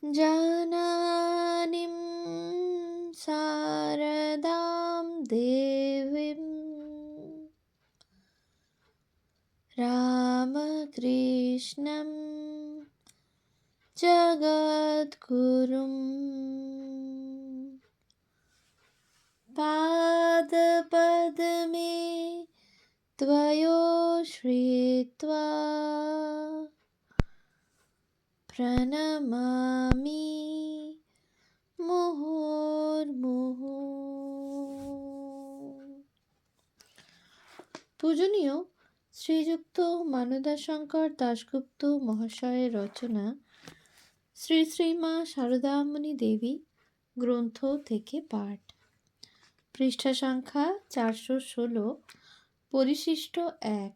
জানানিম শারদাম দেবীম রামকৃষ্ণম জগদ্গুরুম পাদপদ্মে ত্বয়োশ্রিত্বা প্রণমামি মুহুর্মুহু। পূজনীয় শ্রীযুক্ত মানদাশঙ্কর দাশগুপ্ত মহাশয়ের রচনা শ্রী শ্রীমা শারদামণি দেবী গ্রন্থ থেকে পাঠ। পৃষ্ঠা সংখ্যা 416, পরিশিষ্ট 1।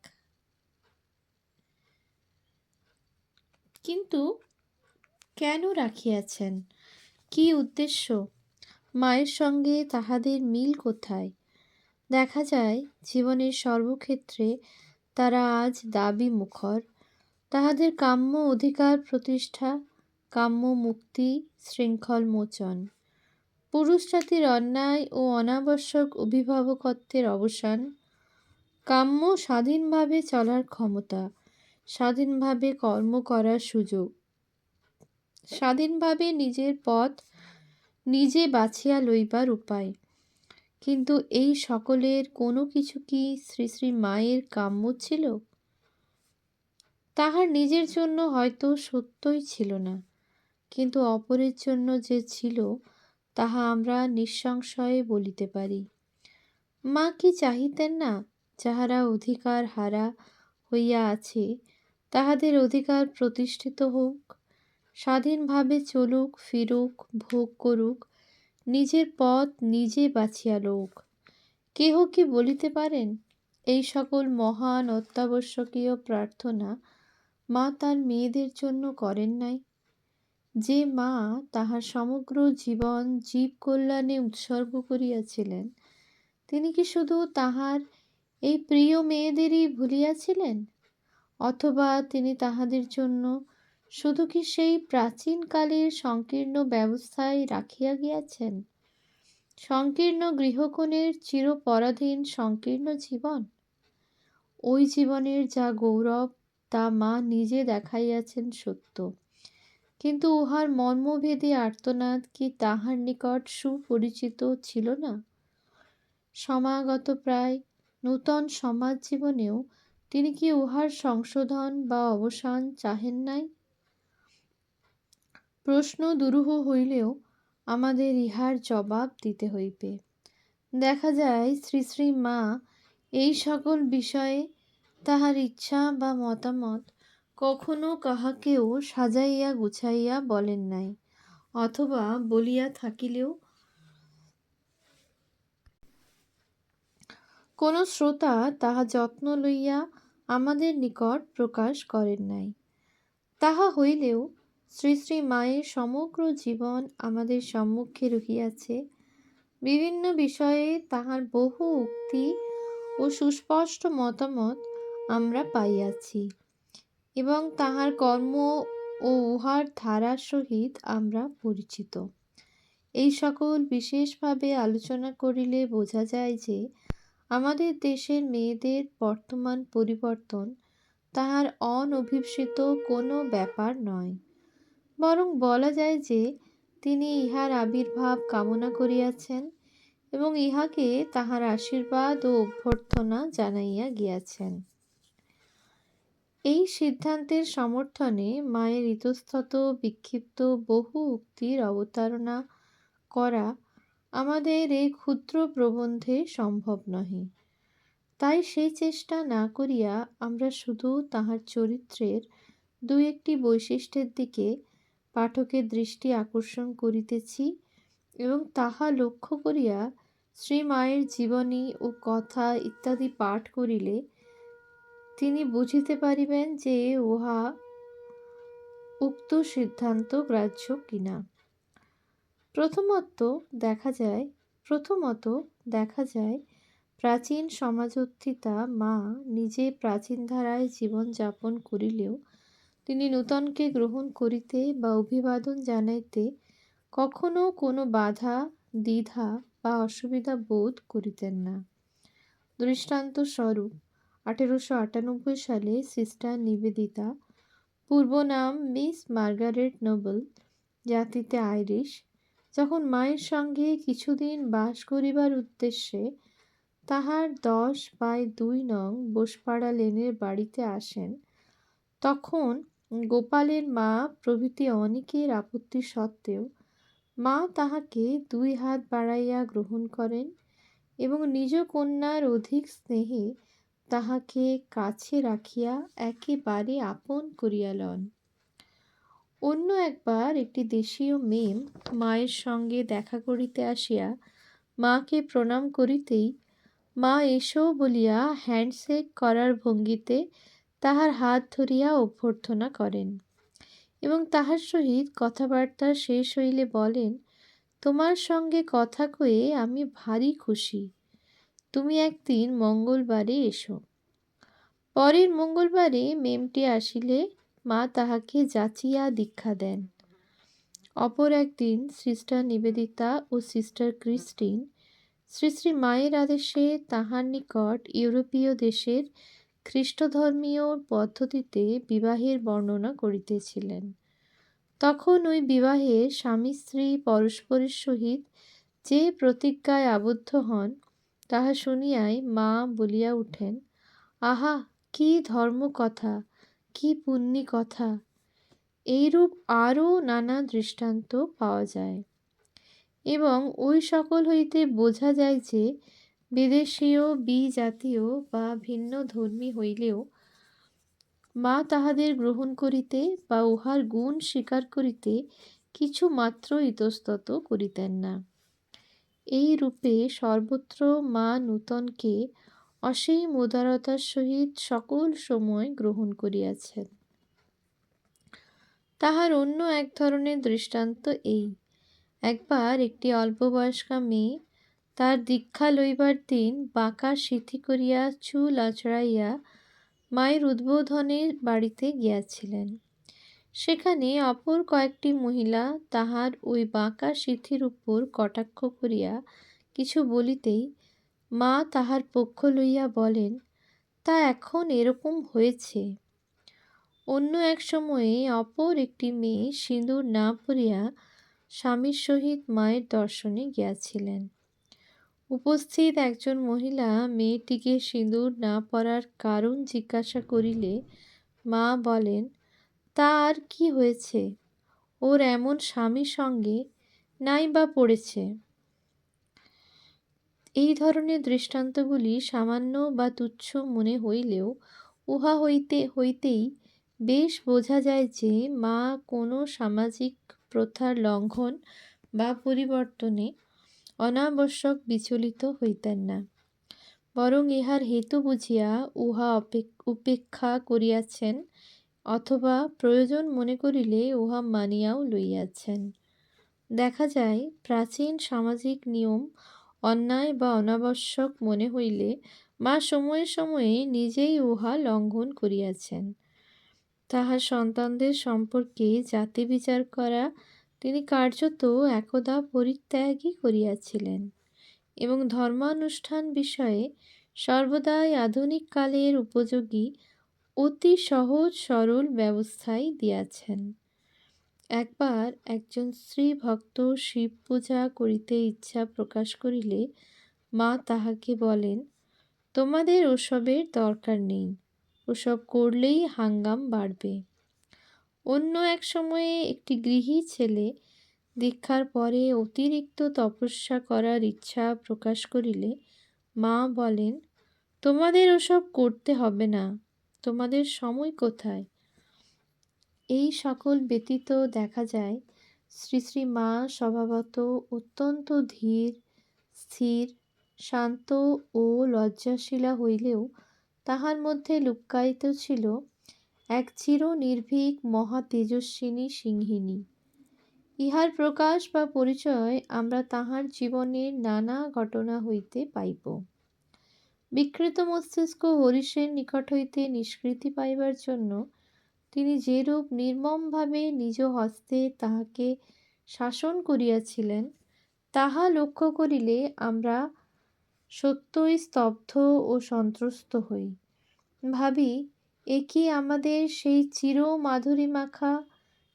কিন্তু কেন রাখিয়াছেন? কি উদ্দেশ্য? মায়ের সঙ্গে তাহাদের মিল কোথায়? দেখা যায় জীবনের সর্বক্ষেত্রে তারা আজ দাবি মুখর। তাহাদের কাম্য অধিকার প্রতিষ্ঠা, কাম্য মুক্তি, শৃঙ্খল মোচন, পুরুষ জাতির অন্যায় ও অনাবশ্যক অভিভাবকত্বের অবসান, কাম্য স্বাধীনভাবে চলার ক্ষমতা, স্বাধীনভাবে কর্ম করার সুযোগ, স্বাধীনভাবে নিজের পথ নিজে বাছিয়া লইবার উপায়। কিন্তু এই সকলের কোনো কিছু কি শ্রী শ্রী মায়ের কাম্য ছিল? তাহার নিজের জন্য হয়তো সত্যই ছিল না, কিন্তু অপরের জন্য যে ছিল তাহা আমরা নিঃসংশয়ে বলিতে পারি। মা কি চাহিতেন না যাহারা অধিকার হারা হইয়া আছে তাহাদের অধিকার প্রতিষ্ঠিত হোক, স্বাধীনভাবে চলুক ফিরুক, ভোগ করুক, নিজের পথ নিজে বাছিয়া লউক? কেহ কি বলিতে পারেন এই সকল মহান অত্যাবশ্যকীয় প্রার্থনা মা তার মেয়েদের জন্য করেন নাই? যে মা তাহার সমগ্র জীবন জীব কল্যাণে উৎসর্গ করিয়াছিলেন, তিনি কি শুধু তাহার এই প্রিয় মেয়েদেরই ভুলিয়াছিলেন? অথবা তিনি তাহাদের জন্য শুধু কি সেই প্রাচীনকালের সংকীর্ণ ব্যবস্থায় রাখিয়া গিয়াছেন, সংকীর্ণ গৃহকোণের চিরপরাধীন সংকীর্ণ জীবন? ওই জীবনের যা গৌরব তা মা নিজে দেখাইয়াছেন সত্য, কিন্তু উহার মর্মভেদী আর্তনাদ কি তাহার নিকট সুপরিচিত ছিল না? সমাগত প্রায় নূতন সমাজ জীবনেও তিনি কি উহার সংশোধন বা অবসান চাহেন নাই? প্রশ্ন দুরূহ হইলেও আমাদের ইহার জবাব দিতে হইবে। দেখা যায় শ্রী শ্রী মা এই সকল বিষয়ে তাহার ইচ্ছা বা মতামত কখনো কাহাকেও সাজাইয়া গুছাইয়া বলেন নাই, অথবা বলিয়া থাকিলেও কোনো শ্রোতা তাহা যত্ন লইয়া আমাদের নিকট প্রকাশ করেন নাই। তাহা হইলেও শ্রী শ্রী মায়ের সমগ্র জীবন আমাদের সম্মুখে রহিয়াছে। বিভিন্ন বিষয়ে তাহার বহু উক্তি ও সুস্পষ্ট মতামত আমরা পাইয়াছি, এবং তাহার কর্ম ও উহার ধারার সহিত আমরা পরিচিত। এই সকল বিশেষভাবে আলোচনা করিলে বোঝা যায় যে আমাদের দেশের মেয়েদের বর্তমান পরিবর্তন তাহার অনভিপ্সিত কোনো ব্যাপার নয়, বরং বলা যায় যে তিনি ইহার আবির্ভাব কামনা করিয়াছেন এবং ইহাকে তাহার আশীর্বাদ ও অভ্যর্থনা জানাইয়া গিয়াছেন। এই সিদ্ধান্তের সমর্থনে মায়ের ইতস্তত বিক্ষিপ্ত বহু উক্তির অবতারণা করা আমাদের এই ক্ষুদ্র প্রবন্ধে সম্ভব নহে। তাই সেই চেষ্টা না করিয়া আমরা শুধু তাহার চরিত্রের দুই একটি বৈশিষ্ট্যের দিকে পাঠকের দৃষ্টি আকর্ষণ করিতেছি, এবং তাহা লক্ষ্য করিয়া শ্রী মায়ের জীবনী ও কথা ইত্যাদি পাঠ করিলে তিনি বুঝিতে পারিবেন যে উহা উক্ত সিদ্ধান্ত গ্রাহ্য কিনা। প্রথমত দেখা যায় প্রাচীন সমাজোত্থিতা মা নিজে প্রাচীন ধারায় জীবনযাপন করিলেও তিনি নূতনকে গ্রহণ করিতে বা অভিবাদন জানাইতে কখনো কোনো বাধা, দ্বিধা বা অসুবিধা বোধ করিতেন না। দৃষ্টান্তস্বরূপ 1898 সালে সিস্টার নিবেদিতা, পূর্ব নাম মিস মার্গারেট নোবেল, জাতিতে আইরিশ, যখন মায়ের সঙ্গে কিছুদিন বাস করিবার উদ্দেশ্যে তাহার 10/2 নং বোসপাড়া লেনের বাড়িতে আসেন, তখন গোপালের মা প্রভৃতি অনেকের আপত্তি সত্ত্বেও মা তাহাকে 2 হাত বাড়াইয়া গ্রহণ করেন এবং নিজ কন্যার অধিক স্নেহে তাহাকে কাছে রাখিয়া একেবারে আপন করিয়া লন। অন্য একবার একটি দেশীয় মেম মায়ের সঙ্গে দেখা করিতে আসিয়া মাকে প্রণাম করিতেই মা এসো বলিয়া হ্যান্ডশেক করার ভঙ্গিতে তাহার হাত ধরিয়া অভ্যর্থনা করেন এবং তাহার সহিত কথাবার্তা শেষ হইলে বলেন, তোমার সঙ্গে কথা কয়ে আমি ভারী খুশি, তুমি একদিন মঙ্গলবারে এসো। পরের মঙ্গলবারে মেমটি আসিলে মা তাহাকে যাচিয়া দীক্ষা দেন। অপর একদিন সিস্টার নিবেদিতা ও সিস্টার ক্রিস্টিন শ্রী শ্রী মায়ের আদেশে তাহার নিকট ইউরোপীয় দেশের খ্রিস্টধর্মীয় পদ্ধতিতে বিবাহের বর্ণনা করিতেছিলেন। তখন ওই বিবাহে স্বামী স্ত্রী পরস্পরের সহিত যে প্রতিজ্ঞায় আবদ্ধ হন, তাহা শুনিয়াই মা বলিয়া উঠেন, আহা, কি ধর্ম কথা, কি পুণ্যি কথা! এইরূপ আরও নানা দৃষ্টান্ত পাওয়া যায় এবং ওই সকল হইতে বোঝা যায় যে বিদেশীয় বিজাতীয় বা ভিন্ন ধর্মী হইলেও মা তাহাদের গ্রহণ করিতে বা উহার গুণ স্বীকার করিতে কিছু মাত্র ইতস্তত করিতেন না। এই রূপে সর্বত্র মা নূতনকে অসীম উদারতার সহিত সকল সময় গ্রহণ করিয়াছেন। তাহার অন্য এক ধরনের দৃষ্টান্ত এই। একবার একটি অল্পবয়স্কা মেয়ে তার দীক্ষা লইবার দিন বাঁকা সিথি করিয়া চুল আঁচড়াইয়া মায়ের উদ্বোধনের বাড়িতে গিয়াছিলেন। সেখানে অপর কয়েকটি মহিলা তাহার ওই বাঁকা সিথির উপর কটাক্ষ করিয়া কিছু বলিতেই মা তাহার পক্ষ লইয়া বলেন, তা এখন এরকম হয়েছে। অন্য এক সময়ে অপর একটি মেয়ে সিঁদুর না পরিয়া স্বামীর সহিত মায়ের দর্শনে গিয়াছিলেন। উপস্থিত একজন মহিলা মেয়েটিকে সিঁদুর না পরার কারণ জিজ্ঞাসা করিলে মা বলেন, তা আর কি হয়েছে, ওর এমন স্বামী সঙ্গে নাই বা পড়েছে। এই ধরনের দৃষ্টান্তগুলি সামান্য বা তুচ্ছ মনে হইলেও উহা হইতেই বেশ বোঝা যায় যে মা কোনো সামাজিক প্রথার লঙ্ঘন বা পরিবর্তনে অনাবশ্যক বিচলিত হইতেন না, বরং ইহার হেতু বুঝিয়া উহা উপেক্ষা করিয়াছেন অথবা প্রয়োজন মনে করিলে উহা মানিয়াও লইয়াছেন। দেখা যায় প্রাচীন সামাজিক নিয়ম অন্যায় বা অনাবশ্যক মনে হইলে মা সময়ে সময়ে নিজেই উহা লঙ্ঘন করিয়াছেন। তাহার সন্তানদের সম্পর্কে জাতি বিচার করা তিনি কার্যত একদা পরিত্যাগই করিয়াছিলেন এবং ধর্মানুষ্ঠান বিষয়ে সর্বদাই আধুনিক কালের উপযোগী অতি সহজ সরল ব্যবস্থাই দিয়াছেন। একবার একজন স্ত্রী ভক্ত শিব পূজা করিতে ইচ্ছা প্রকাশ করিলে মা তাহাকে বলেন, তোমাদের ওসবের দরকার নেই, ওসব করলেই হাঙ্গাম বাড়বে। অন্য এক সময়ে একটি গৃহী ছেলে দীক্ষার পরে অতিরিক্ত তপস্যা করার ইচ্ছা প্রকাশ করিলে মা বলেন, তোমাদের ওসব করতে হবে না, তোমাদের সময় কোথায়? এই সকল ব্যতীত দেখা যায় শ্রী শ্রী মা স্বভাবত অত্যন্ত ধীর, স্থির, শান্ত ও লজ্জাশীলা হইলেও তাহার মধ্যে লুক্কায়িত ছিল এক চির নির্ভীক মহা তেজস্বিনী সিংহিনী। ইহার প্রকাশ বা পরিচয় আমরা তাহার জীবনের নানা ঘটনা হইতে পাইব। বিকৃত মস্তিষ্ক হরিষের নিকট হইতে নিষ্কৃতি পাইবার জন্য তিনি যেরূপ নির্মমভাবে নিজ হস্তে তাহাকে শাসন করিয়াছিলেন, তাহা লক্ষ্য করিলে আমরা সত্যই স্তব্ধ ও সন্ত্রস্ত হই। ভাবি, এ কি আমাদের সেই চির মাধুরীমাখা,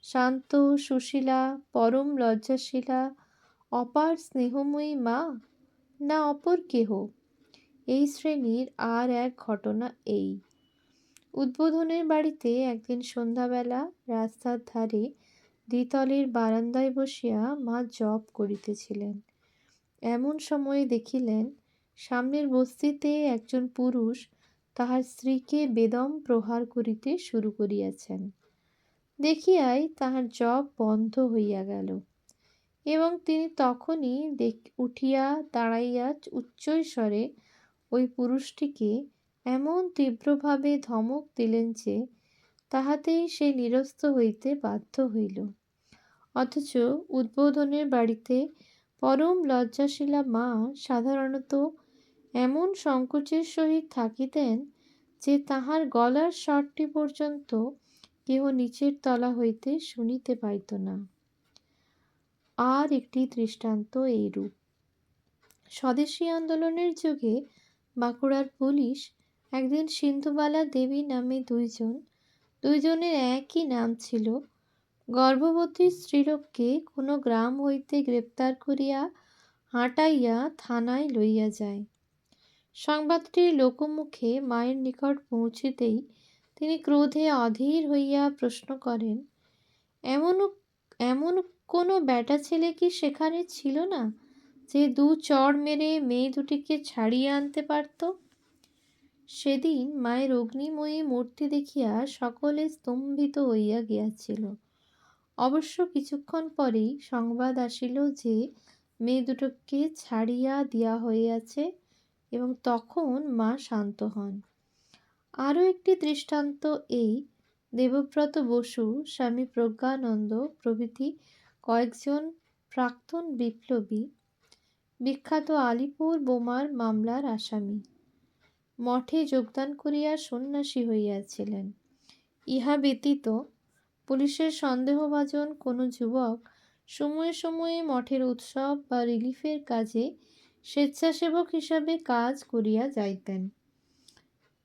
শান্ত, সুশীলা, পরম লজ্জাশীলা, অপার স্নেহময়ী মা, না অপর কেহ? এই শ্রেণীর আর এক ঘটনা এই। উদ্বোধনের বাড়িতে একদিন সন্ধ্যাবেলা রাস্তার ধারে দ্বিতলের বারান্দায় বসিয়া মা জপ করিতেছিলেন। এমন সময়ে দেখিলেন সামনের বস্তিতে একজন পুরুষ তাহার স্ত্রীকে বেদম প্রহার করিতে শুরু করিয়াছেন। দেখিয়াই তাহার জপ বন্ধ হইয়া গেল এবং তিনি তখনই উঠিয়া দাঁড়াইয়া উচ্চৈঃস্বরে ওই পুরুষটিকে এমন তীব্রভাবে ধমক দিলেন যে তাহাতেই সে নিরস্ত হইতে বাধ্য হইল। অথচ উদ্বোধনের বাড়িতে পরম লজ্জাশীলা মা সাধারণত এমন সংকোচের সহিত থাকিতেন যে তাহার গলার স্বরটি পর্যন্ত কেহ নিচের তলা হইতে শুনিতে পাইত না। আর একটি দৃষ্টান্ত এইরূপ। স্বদেশী আন্দোলনের যুগে বাঁকুড়ার পুলিশ একদিন সিন্ধুবালা দেবী নামে দুইজনের একই নাম ছিল, গর্ভবতী স্ত্রীলোককে কোনো গ্রাম হইতে গ্রেপ্তার করিয়া হাঁটাইয়া থানায় লইয়া যায়। সংবাদটি লোকমুখে মায়ের নিকট পৌঁছিতেই তিনি ক্রোধে অধীর হইয়া প্রশ্ন করেন, এমন কোনো বেটা ছেলে কি সেখানে ছিল না যে দু চড় মেরে মেয়ে দুটিকে ছাড়িয়ে আনতে পারত? সেদিন মায়ের অগ্নিময়ী মূর্তি দেখিয়া সকলে স্তম্ভিত হইয়া গিয়াছিল। অবশ্য কিছুক্ষণ পরেই সংবাদ আসিল যে মেয়ে দুটোকে ছাড়িয়া দেওয়া হইয়াছে এবং তখন মা শান্ত হন। আরও একটি দৃষ্টান্ত এই, দেবব্রত বসু, স্বামী প্রজ্ঞানন্দ প্রভৃতি কয়েকজন প্রাক্তন বিপ্লবী, বিখ্যাত আলিপুর বোমার মামলার আসামি, মঠে যোগদান করিয়া সন্ন্যাসী হইয়াছিলেন। ইহা ব্যতীত পুলিশের সন্দেহভাজন কোনো যুবক সময়ে সময়ে মঠের উৎসব বা রিলিফের কাজে স্বেচ্ছাসেবক হিসাবে কাজ করিয়া যাইতেন।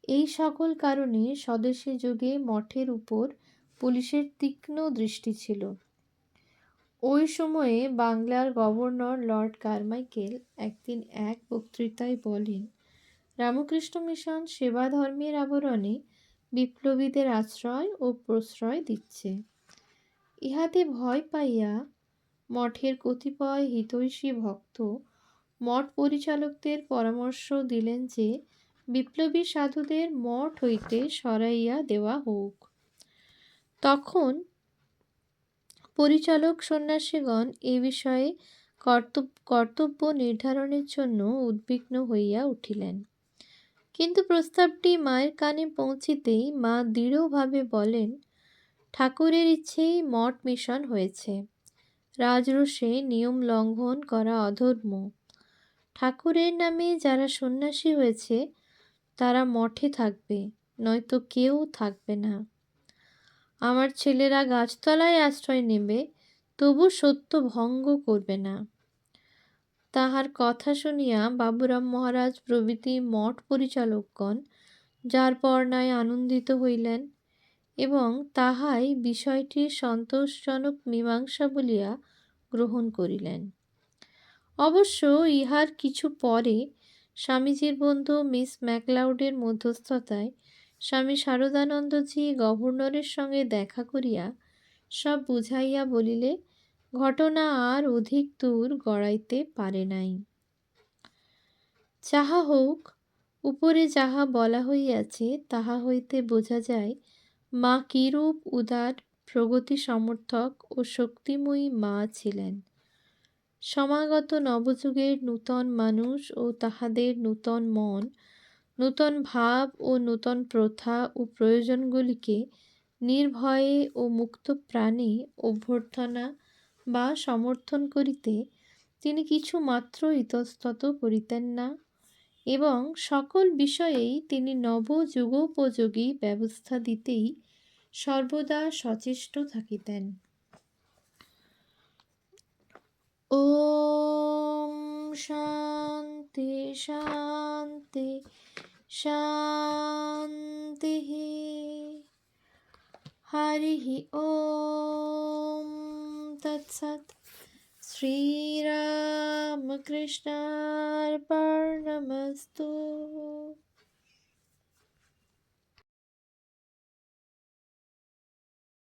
এই সকল কারণে স্বদেশী যুগে মঠের উপর পুলিশের তীক্ষ্ণ দৃষ্টি ছিল। ওই সময়ে বাংলার গভর্নর লর্ড কারমাইকেল একদিন এক বক্তৃতায় বলেন, রামকৃষ্ণ মিশন সেবা ধর্মের আবরণে বিপ্লবীদের আশ্রয় ও প্রশ্রয় দিচ্ছে। ইহাতে ভয় পাইয়া মঠের কতিপয় হিতৈষী ভক্ত মঠ পরিচালকদের পরামর্শ দিলেন যে বিপ্লবী সাধুদের মঠ হইতে সরাইয়া দেওয়া হোক। তখন পরিচালক সন্ন্যাসীগণ এ বিষয়ে কর্তব্য নির্ধারণের জন্য উদ্বিগ্ন হইয়া উঠিলেন। কিন্তু প্রস্তাবটি মায়ের কানে পৌঁছিতেই মা দৃঢ়ভাবে বলেন, ঠাকুরের ইচ্ছেই মঠ মিশন হয়েছে। রাজরোষে নিয়ম লঙ্ঘন করা অধর্ম। ঠাকুরের নামে যারা সন্ন্যাসী হয়েছে তারা মঠে থাকবে, নয়তো কেউ থাকবে না। আমার ছেলেরা গাছতলায় আশ্রয় নেবে, তবু সত্য ভঙ্গ করবে না। তাহার কথা শুনিয়া বাবুরাম মহারাজ প্রভৃতি মঠ পরিচালকগণ যারপরনায় আনন্দিত হইলেন এবং তাহাই বিষয়টির সন্তোষজনক মীমাংসা বলিয়া গ্রহণ করিলেন। অবশ্য ইহার কিছু পরে স্বামীজীর বন্ধু মিস ম্যাকলাউডের মধ্যস্থতায় স্বামী শারদানন্দজি গভর্নরের সঙ্গে দেখা করিয়া সব বুঝাইয়া বলিলে ঘটনা আর অধিক দূর গড়াইতে পারে নাই। যাহা হোক, উপরে যাহা বলা হইয়াছে তাহা হইতে বোঝা যায় মা কিরূপ উদার, প্রগতি সমর্থক ও শক্তিময়ী মা ছিলেন। সমাগত নবযুগের নূতন মানুষ ও তাহাদের নূতন মন, নূতন ভাব ও নূতন প্রথা ও প্রয়োজনগুলিকে নির্ভয়ে ও মুক্ত প্রাণে অভ্যর্থনা বা সমর্থন করিতে তিনি কিছু মাত্র ইতস্তত করিতেন না এবং সকল বিষয়েই তিনি নবযুগোপযোগী ব্যবস্থা দিতেই সর্বদা সচেষ্ট থাকিতেন। ওম শান্তি শান্তি শান্তিঃ। হরিঃ ওম তৎসৎ। শ্রীরামকৃষ্ণার্পণমস্তু।